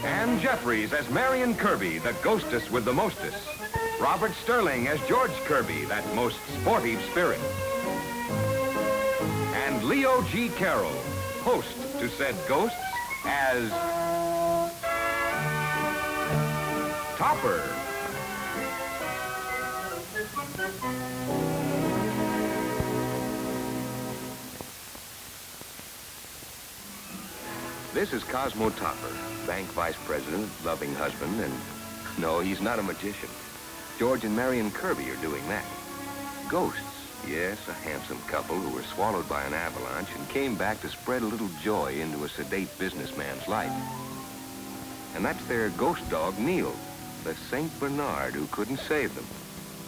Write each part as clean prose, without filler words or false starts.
Ann Jeffries as Marion Kirby, the ghostess with the mostest. Robert Sterling as George Kirby, that most sportive spirit. And Leo G. Carroll, host to said ghosts, as Topper. This is Cosmo Topper, bank vice president, loving husband, and no, he's not a magician. George and Marion Kirby are doing that. Ghosts, yes, a handsome couple who were swallowed by an avalanche and came back to spread a little joy into a sedate businessman's life. And that's their ghost dog, Neil, the St. Bernard who couldn't save them.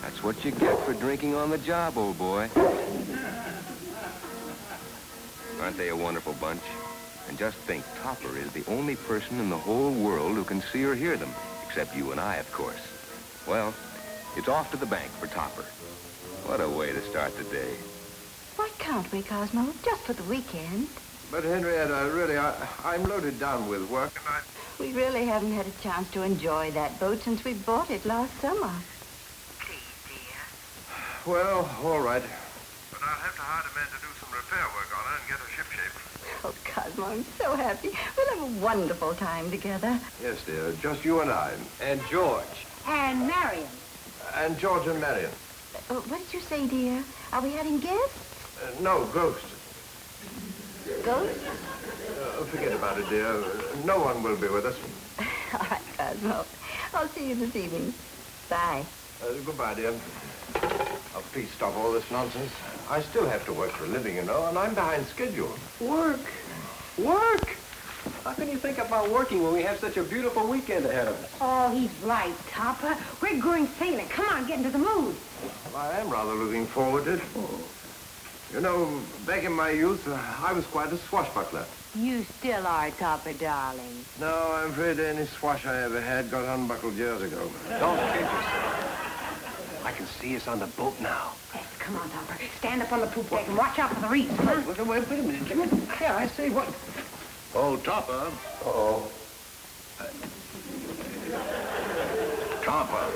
That's what you get for drinking on the job, old boy. Aren't they a wonderful bunch? And just think, Topper is the only person in the whole world who can see or hear them, except you and I, of course. Well, it's off to the bank for Topper. What a way to start the day. Why can't we, Cosmo? Just for the weekend. But, Henrietta, really, I'm loaded down with work, and We really haven't had a chance to enjoy that boat since we bought it last summer. Please, dear. Well, all right. But I'll have to hire a man to do some repair work on her and get her shipshape. Oh, Cosmo, I'm so happy. We'll have a wonderful time together. Yes, dear, just you and I. And George. And Marion. And George and Marion. What did you say, dear? Are we having guests? No, ghosts. Ghosts? Forget about it, dear. No one will be with us. All right, Cosmo. I'll see you this evening. Bye. Goodbye, dear. Oh, please stop all this nonsense. I still have to work for a living, you know, and I'm behind schedule. Work? Work? How can you think about working when we have such a beautiful weekend ahead of us? Oh, he's right, Topper. We're going sailing. Come on, get into the mood. Well, I am rather looking forward to it. You know, back in my youth, I was quite a swashbuckler. You still are, Topper, darling. No, I'm afraid any swash I ever had got unbuckled years ago. Don't kid yourself. I can see us on the boat now. Yes, come on, Topper. Stand up on the poop deck and watch out for the reefs, huh? Wait a minute, Jimmy. Yeah, I say, what? Oh, Topper. Uh-oh. Topper.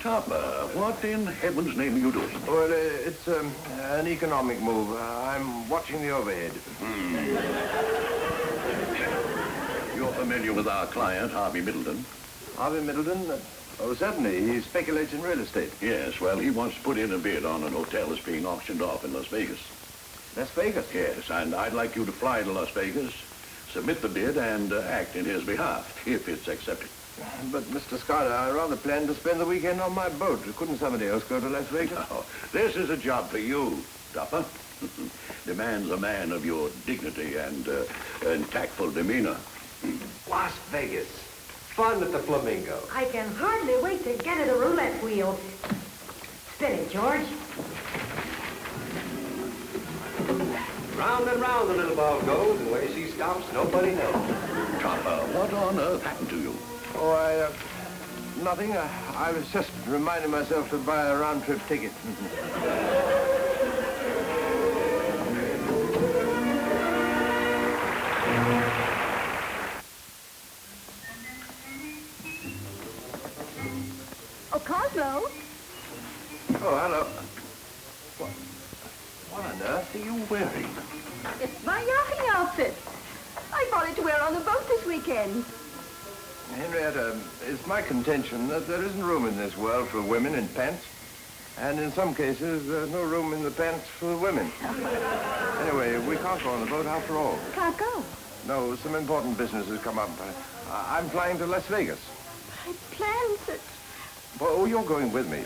Topper, what in heaven's name are you doing? Well, it's an economic move. I'm watching the overhead. You're familiar with our client, Harvey Middleton? Harvey Middleton? Oh, certainly. He speculates in real estate. Yes, well, he wants to put in a bid on an hotel that's being auctioned off in Las Vegas. Las Vegas? Yes, and I'd like you to fly to Las Vegas, submit the bid, and act in his behalf, if it's accepted. But, Mr. Scott, I rather planned to spend the weekend on my boat. Couldn't somebody else go to Las Vegas? No, this is a job for you, Topper. Demands a man of your dignity and tactful demeanor. Las Vegas. Fun at the Flamingo. I can hardly wait to get at a roulette wheel. Spin it, George. Round and round the little ball goes, and where she stops, nobody knows. Topper, what on earth happened to you? Oh, nothing. I was just reminding myself to buy a round-trip ticket. Oh, Cosmo. Oh, hello. What on earth are you wearing? It's my yachting outfit. I bought it to wear on the boat this weekend. Henrietta, it's my contention that there isn't room in this world for women in pants. And in some cases, there's no room in the pants for women. Anyway, we can't go on the boat after all. Can't go. No, some important business has come up. I'm flying to Las Vegas. I planned it. Oh, you're going with me.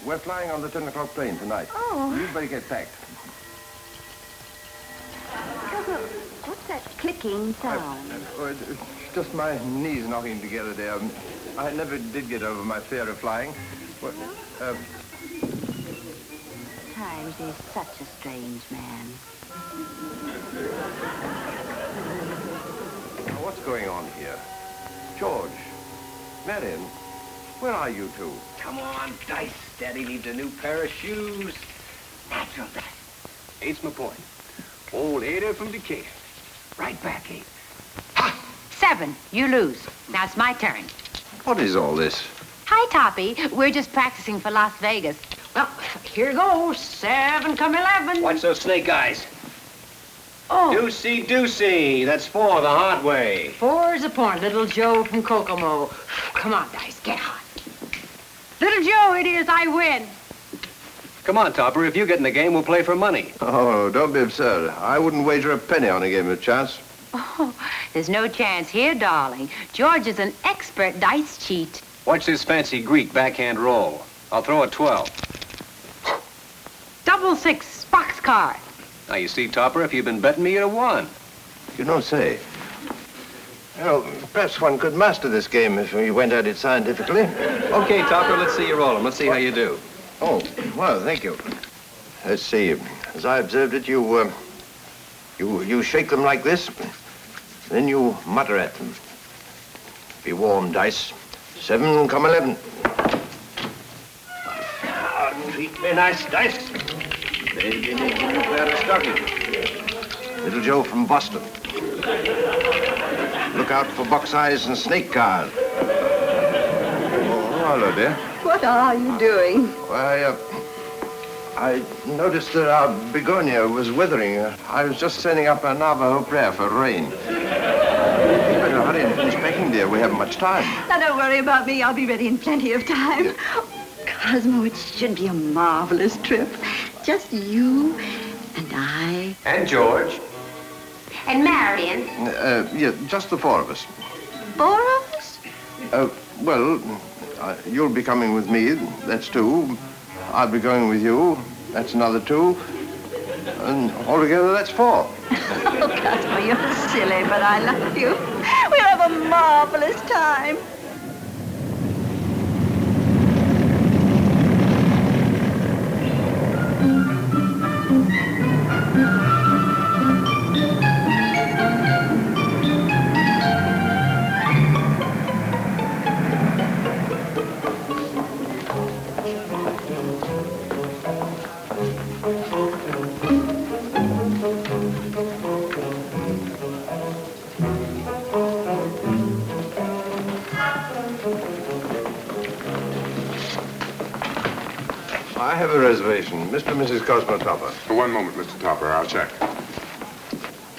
We're flying on the 10 o'clock plane tonight. Oh. You'd better get packed. Cosmo, what's that clicking sound? It's just my knees knocking together there. I never did get over my fear of flying. What, Times he's such a strange man. Now, what's going on here? George, Marion, where are you two? Come on, Dice. Daddy needs a new pair of shoes. Natural, Dad. It's my point. Old Ada from Decatur. Right back, Abe. 7. You lose. Now it's my turn. What is all this? Hi, Toppy. We're just practicing for Las Vegas. Well, here goes. 7 come 11. Watch those snake eyes. Oh, Deucey. That's 4 the hard way. 4's a point. Little Joe from Kokomo. Come on, Dice, get hot. Little Joe, it is. I win. Come on, Topper. If you get in the game, we'll play for money. Oh, don't be absurd. I wouldn't wager a penny on a game of chance. Oh, there's no chance here, darling. George is an expert dice cheat. Watch this fancy Greek backhand roll. I'll throw a 12. Double 6, boxcar. Now, you see, Topper, if you'd been betting me, you'd have won. You don't say. You know, perhaps one could master this game if we went at it scientifically. Okay, Topper, let's see you roll 'em. Let's see how you do. Oh, well, thank you. Let's see. As I observed it, you shake them like this, then you mutter at them. Be warm, Dice. 7 come 11. Treat me nice, Dice. Maybe they give you a pair of stockings. Little Joe from Boston. Look out for box eyes and snake card. Oh, hello, dear. What are you doing? Why, I noticed that our begonia was withering. I was just sending up a Navajo prayer for rain. You better hurry and finish packing, dear. We haven't much time. Now, don't worry about me. I'll be ready in plenty of time. Yeah. Cosmo, it should be a marvelous trip. Just you and I. And George. And Marion. Yeah, just the 4 of us. 4 of us? Well, you'll be coming with me. That's 2. I'll be going with you. That's another 2. And altogether, that's 4. Oh, Cosmo, you're silly, but I love you. We'll have a marvelous time. I have a reservation. Mr. and Mrs. Cosmo Topper. One moment, Mr. Topper. I'll check.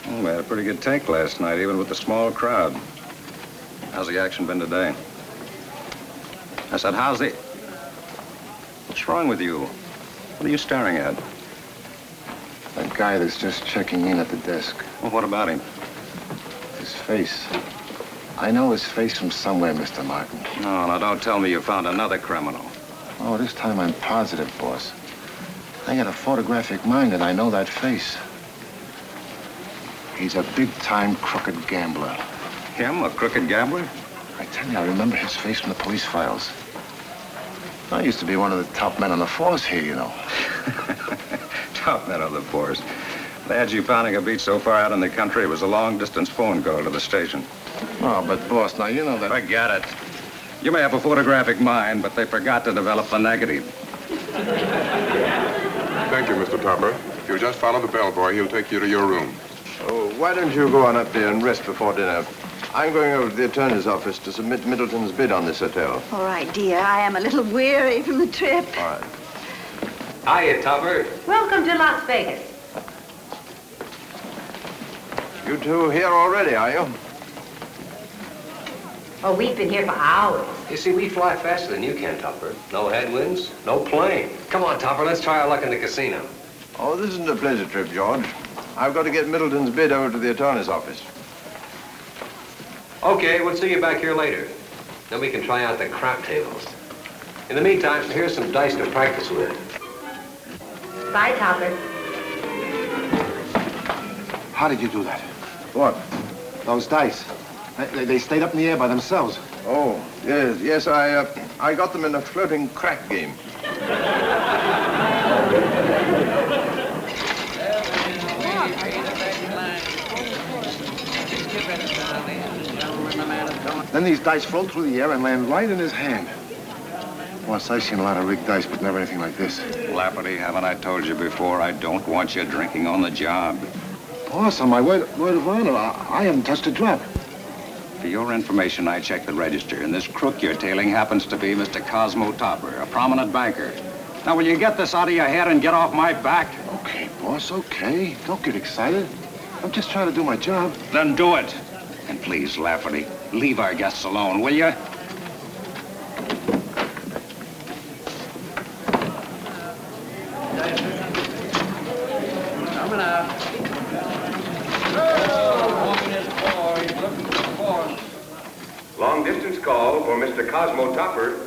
We had a pretty good take last night, even with the small crowd. How's the action been today? I said, What's wrong with you? What are you staring at? That guy that's just checking in at the desk. Well, what about him? His face. I know his face from somewhere, Mr. Martin. No, now don't tell me you found another criminal. Oh, this time I'm positive, boss. I got a photographic mind and I know that face. He's a big-time crooked gambler. Him, a crooked gambler? I tell you, I remember his face from the police files. I used to be one of the top men on the force here, you know. Top men on the force. They had you pounding a beat so far out in the country, it was a long-distance phone call to the station. Oh, but boss, now you know that... Forget it. You may have a photographic mind, but they forgot to develop the negative. Thank you, Mr. Topper. If you'll just follow the bellboy, he'll take you to your room. Oh, why don't you go on up there and rest before dinner? I'm going over to the attorney's office to submit Middleton's bid on this hotel. All right, dear. I am a little weary from the trip. All right. Hiya, Topper. Welcome to Las Vegas. You two here already, are you? Oh, we've been here for hours. You see, we fly faster than you can, Topper. No headwinds, no plane. Come on, Topper, let's try our luck in the casino. Oh, this isn't a pleasure trip, George. I've got to get Middleton's bid over to the attorney's office. Okay, we'll see you back here later. Then we can try out the crap tables. In the meantime, here's some dice to practice with. Bye, Topper. How did you do that? What? Those dice. They stayed up in the air by themselves. Oh, yes, I got them in a floating crack game. Then these dice float through the air and land right in his hand. Boss, I've seen a lot of rigged dice, but never anything like this. Lafferty, haven't I told you before, I don't want you drinking on the job. Boss, on my word of honor, I haven't touched a drop. For your information, I checked the register, and this crook you're tailing happens to be Mr. Cosmo Topper, a prominent banker. Now, will you get this out of your head and get off my back? Okay, boss, okay. Don't get excited. I'm just trying to do my job. Then do it. And please, Lafferty, leave our guests alone, will you? Coming out. Long distance call for Mr. Cosmo Topper.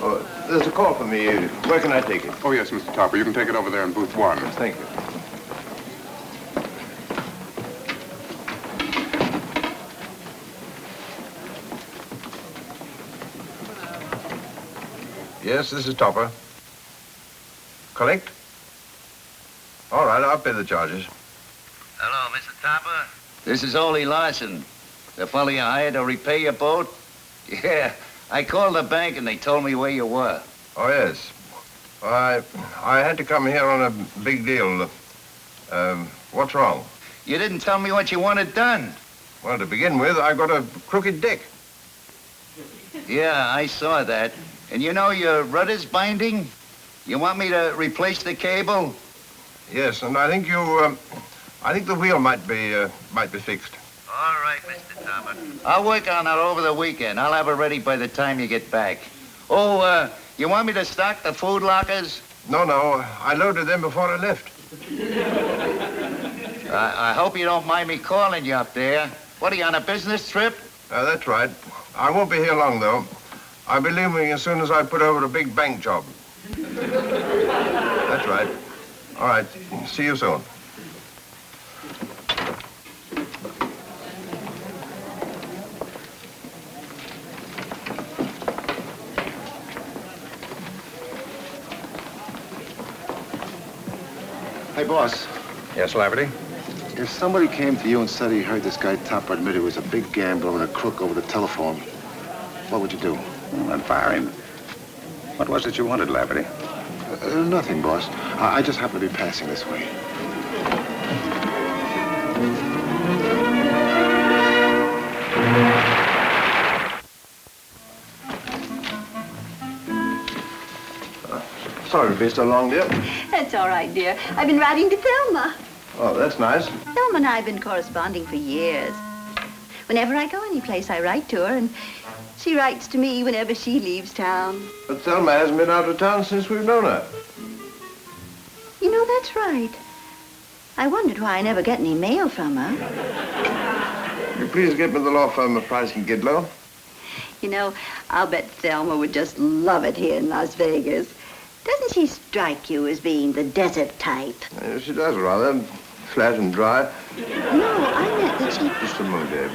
Oh, there's a call for me. Where can I take it? Oh, yes, Mr. Topper. You can take it over there in booth 1. Thank you. Yes, this is Topper. Collect? All right, I'll pay the charges. Hello, Mr. Topper. This is Ole Larson. The fellow you hired to repair your boat? Yeah, I called the bank and they told me where you were. Oh, yes. I had to come here on a big deal. What's wrong? You didn't tell me what you wanted done. Well, to begin with, I got a crooked deck. Yeah, I saw that. And you know your rudder's binding? You want me to replace the cable? Yes, and I think I think the wheel might be fixed. All right, Mr. Topper. I'll work on it over the weekend. I'll have it ready by the time you get back. Oh, you want me to stock the food lockers? No, I loaded them before I left. I hope you don't mind me calling you up there. What, are you on a business trip? That's right. I won't be here long, though. I'll be leaving as soon as I put over a big bank job. That's right. All right. See you soon. Hey, boss. Yes, Lafferty? If somebody came to you and said he heard this guy Topper admit he was a big gambler and a crook over the telephone, what would you do? Well, I'd fire him. What was it you wanted, Lafferty? Nothing, boss. I just happen to be passing this way. Sorry to be so long, dear. That's all right, dear. I've been writing to Thelma. Oh, that's nice. Thelma and I have been corresponding for years. Whenever I go any place, I write to her, and she writes to me whenever she leaves town. But Thelma hasn't been out of town since we've known her. You know, that's right. I wondered why I never get any mail from her. Will you please get me the law firm of Price and Gidlow? You know, I'll bet Thelma would just love it here in Las Vegas. Doesn't she strike you as being the desert type? She does, rather. Flat and dry. No, I meant that she... Just a moment, Dave.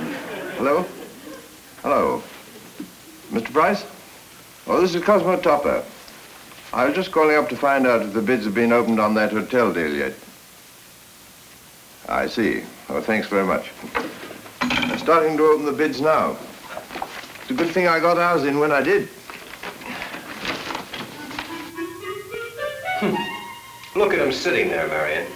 Hello? Hello. Mr. Price? Oh, this is Cosmo Topper. I was just calling up to find out if the bids have been opened on that hotel deal yet. I see. Oh, thanks very much. They're starting to open the bids now. It's a good thing I got ours in when I did. Look at him sitting there, Marion.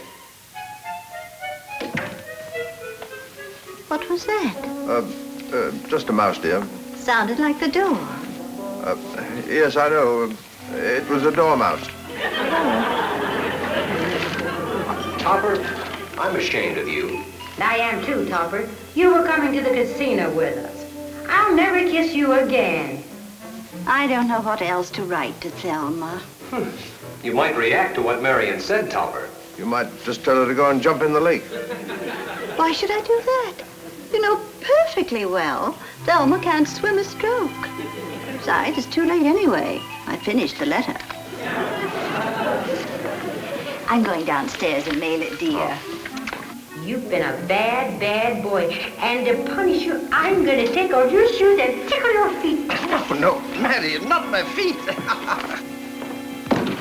What was that? Just a mouse, dear. Sounded like the door. Yes, I know. It was a dormouse. Topper, I'm ashamed of you. I am too, Topper. You were coming to the casino with us. I'll never kiss you again. I don't know what else to write to Thelma. You might react to what Marion said, Topper. You might just tell her to go and jump in the lake. Why should I do that? You know perfectly well Thelma can't swim a stroke. Besides, it's too late anyway. I finished the letter. I'm going downstairs and mail it, dear. You've been a bad, bad boy. And to punish you, I'm going to take off your shoes and tickle your feet. No, Maddie, not my feet.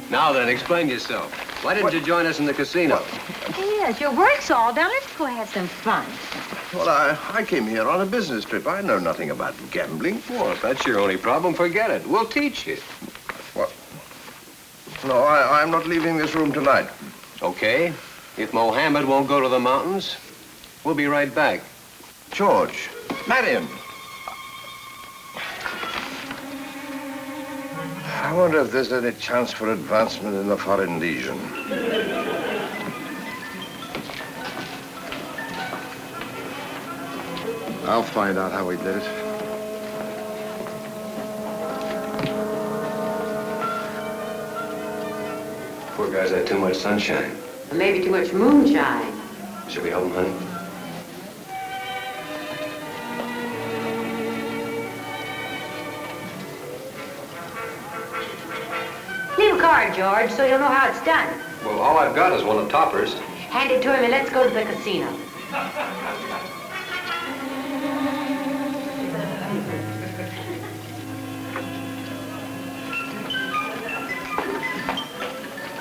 Now then, explain yourself. Why didn't you join us in the casino? Yes, your work's all done. Let's go have some fun. Well, I came here on a business trip. I know nothing about gambling. Well, if that's your only problem, forget it. We'll teach you. What? No, I'm not leaving this room tonight. Okay. If Mohammed won't go to the mountains, we'll be right back. George, Marion. I wonder if there's any chance for advancement in the Foreign Legion. I'll find out how he did it. Poor guy's had too much sunshine. Maybe too much moonshine. Should we help him, honey? Leave a card, George, so you'll know how it's done. Well, all I've got is one of Topper's. Hand it to him and let's go to the casino.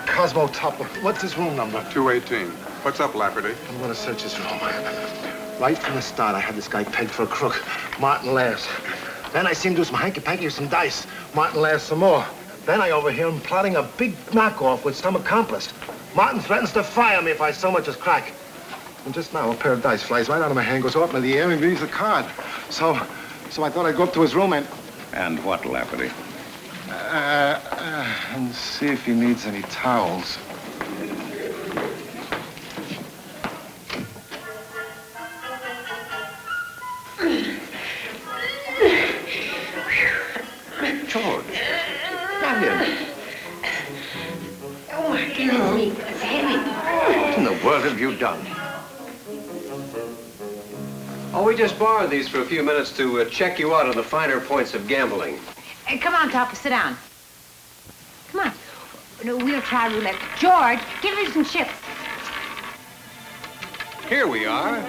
Cosmo Topper. What's his room number? 218. What's up, Lafferty? I'm gonna search his room. Right from the start, I had this guy pegged for a crook. Martin laughs. Then I see him do some hanky-panky with some dice. Martin laughs some more. Then I overhear him plotting a big knockoff with some accomplice. Martin threatens to fire me if I so much as crack. And just now, a pair of dice flies right out of my hand, goes up into the air, and leaves the card. So I thought I'd go up to his room and... And what, Lafferty? And see if he needs any towels. George. Marion. Oh, my goodness, it's heavy. What in the world have you done? Oh, we just borrowed these for a few minutes to check you out on the finer points of gambling. Hey, come on, Topper, sit down. Come on. No, we'll try roulette. George, give me some chips. Here we are.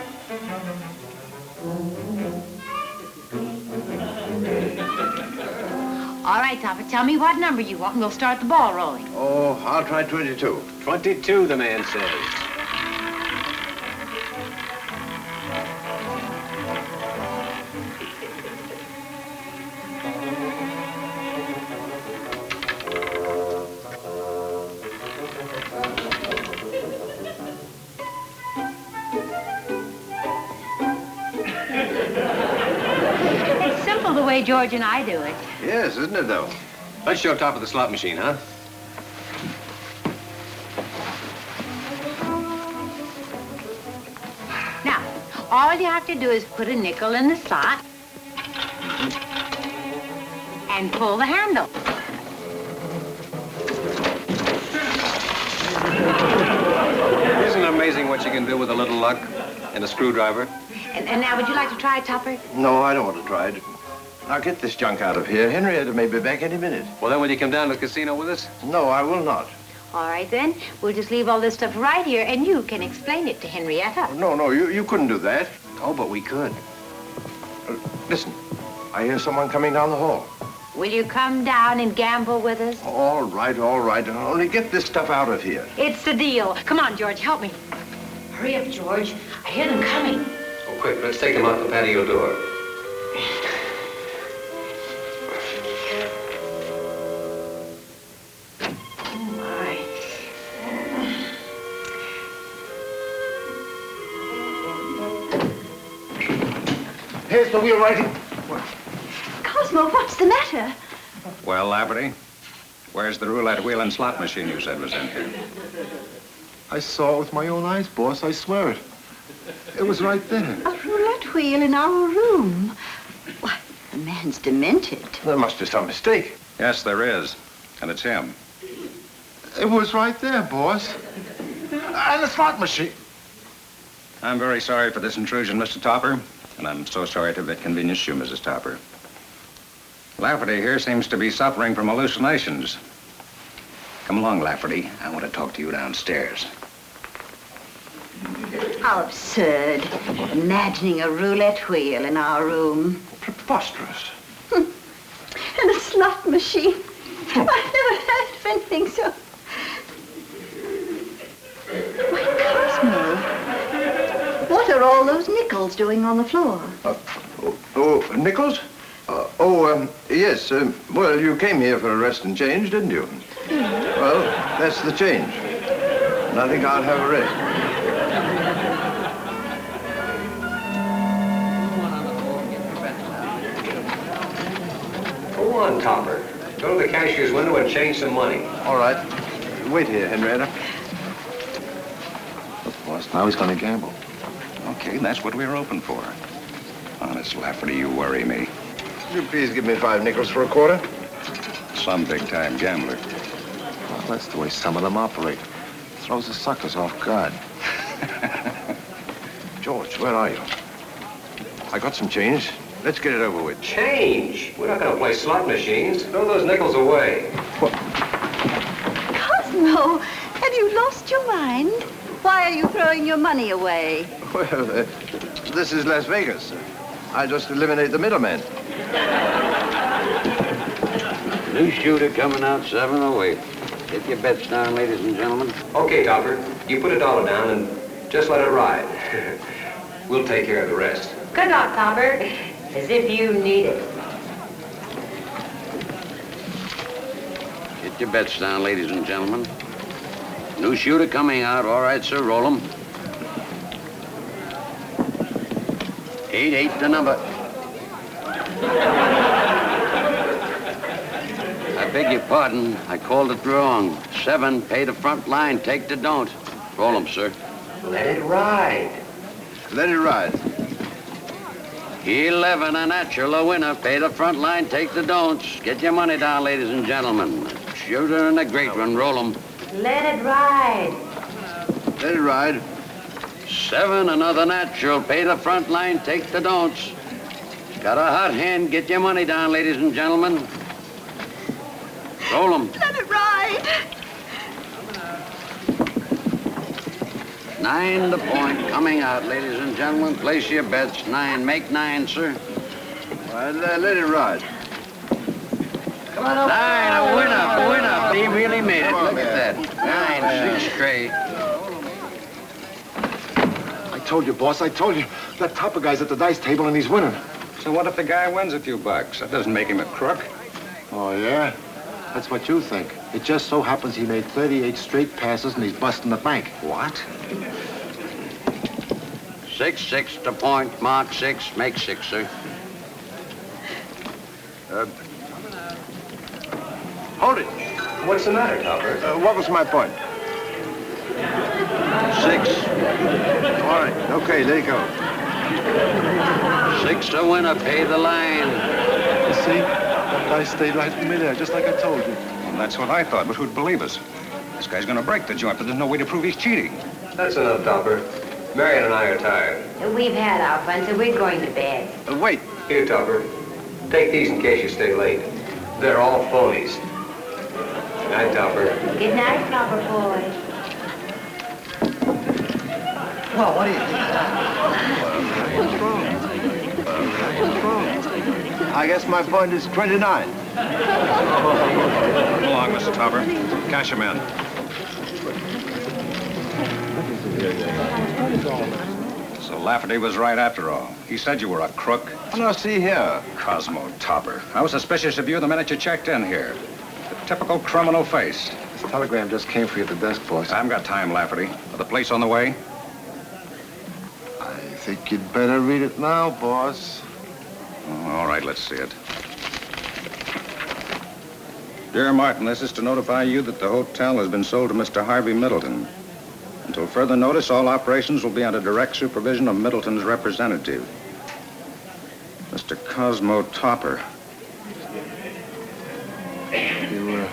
All right, Topper, tell me what number you want and we'll start the ball rolling. Oh, I'll try 22. 22, the man says. It's simple the way George and I do it. Yes, isn't it, though? Let's show Topper the slot machine, huh? Now, all you have to do is put a nickel in the slot and pull the handle. Isn't it amazing what you can do with a little luck and a screwdriver? And now, would you like to try it, Topper? No, I don't want to try it. Now get this junk out of here. Henrietta may be back any minute. Well, then will you come down to the casino with us? No, I will not. All right, then. We'll just leave all this stuff right here, and you can explain it to Henrietta. No, you couldn't do that. Oh, but we could. Listen, I hear someone coming down the hall. Will you come down and gamble with us? All right. Only get this stuff out of here. It's the deal. Come on, George, help me. Hurry up, George. I hear them coming. Oh, quick, let's take them out the patio door. Oh, my. Here's the wheel writing. Cosmo, what's the matter? Well, Lafferty, where's the roulette wheel and slot machine you said was in here? I saw it with my own eyes, boss. I swear it. It was right there. A roulette wheel in our room. Why, the man's demented. There must be some mistake. Yes, there is. And it's him. It was right there, boss. And the slot machine. I'm very sorry for this intrusion, Mr. Topper. And I'm so sorry to have inconvenienced you, Mrs. Topper. Lafferty here seems to be suffering from hallucinations. Come along, Lafferty. I want to talk to you downstairs. How absurd. Imagining a roulette wheel in our room. Preposterous. And a slot machine. I've never heard of anything so... Why, Cosmo, what are all those nickels doing on the floor? Nichols? Yes. Well, you came here for a rest and change, didn't you? Well, that's the change. and I think I'll have a rest. Go on, Topper. Go to the cashier's window and change some money. All right. Wait here, Henrietta. Look, boss, now he's gonna gamble. Okay, that's what we're open for. Honest, Lafferty, you worry me. Would you please give me 5 nickels for a quarter? Some big-time gambler. Well, that's the way some of them operate. Throws the suckers off guard. George, where are you? I got some change. Let's get it over with. Change? We're not going to play slot machines. Throw those nickels away. Cosmo, have you lost your mind? Why are you throwing your money away? Well, this is Las Vegas. I just eliminate the middleman. New shooter coming out 708. Get your bets down, ladies and gentlemen. Okay, Topper. You put $1 down and just let it ride. We'll take care of the rest. Good luck, Topper. As if you need it. Get your bets down, ladies and gentlemen. New shooter coming out. All right, sir, roll 'em. 8 the number. I beg your pardon. I called it wrong. 7, pay the front line, take the don't. Roll 'em, sir. Let it ride. Let it ride. 11, a natural, a winner. Pay the front line, take the don'ts. Get your money down, ladies and gentlemen. Shooter and a great one, roll 'em. Let it ride. Let it ride. 7, another natural. Pay the front line, take the don'ts. Got a hot hand, get your money down, ladies and gentlemen. Roll 'em. Let it ride. 9 the point, coming out, ladies and gentlemen. Place your bets. 9, make 9, sir. Well, let it ride. 9, a winner. He really made it. Look at that. 9, 6 straight. I told you, boss, I told you. That Topper guy's at the dice table and he's winning. So what if the guy wins a few bucks? That doesn't make him a crook. Oh, yeah? That's what you think. It just so happens he made 38 straight passes and he's busting the bank. What? 6 the point. Mark 6, make 6, sir. Hold it. What's the matter, Topper? What was my point? 6. All right. Okay, let it go. 6 a winner, pay the line. You see? That guy stayed right with me there, just like I told you. Well, that's what I thought, but who'd believe us? This guy's gonna break the joint, but there's no way to prove he's cheating. That's enough, Topper. Marion and I are tired. We've had our fun, so we're going to bed. Wait. Here, Topper. Take these in case you stay late. They're all phonies. Good night, Topper. Good night, Topper boy. Well, what do you think? What's wrong? What's wrong? I guess my point is 29. Come along, Mr. Topper. Cash him in. So Lafferty was right after all. He said you were a crook. Oh, now, see here. Cosmo Topper. I was suspicious of you the minute you checked in here. The typical criminal face. This telegram just came for you at the desk, boss. I haven't got time, Lafferty. Are the police on the way? I think you'd better read it now, boss. Oh, all right, let's see it. Dear Martin, this is to notify you that the hotel has been sold to Mr. Harvey Middleton. Until further notice, all operations will be under direct supervision of Middleton's representative, Mr. Cosmo Topper. You,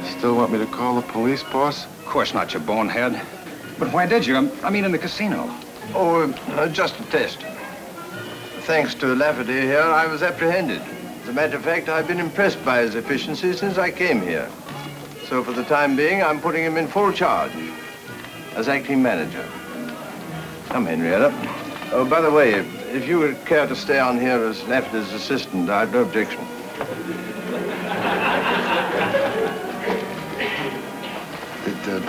still want me to call the police, boss? Of course not, you bonehead. But why did you? I mean, in the casino. Oh, just a test. Thanks to Lafferty here, I was apprehended. As a matter of fact, I've been impressed by his efficiency since I came here. So for the time being, I'm putting him in full charge as acting manager. Come, Henrietta. Oh, by the way, if you would care to stay on here as Lafferty's assistant, I've no objection. Did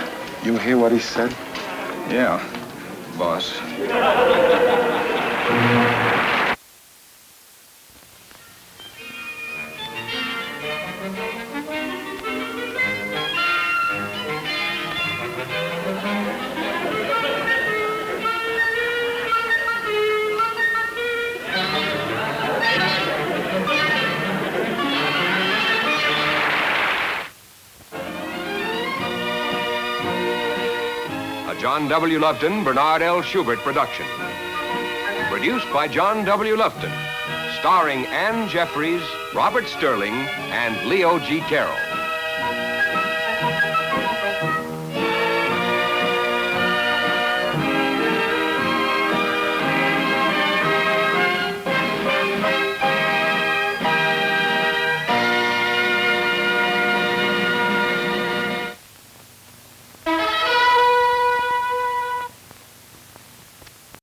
you hear what he said? Yeah, boss. John W. Lufton, Bernard L. Schubert production. Produced by John W. Lufton. Starring Ann Jeffries, Robert Sterling, and Leo G. Carroll.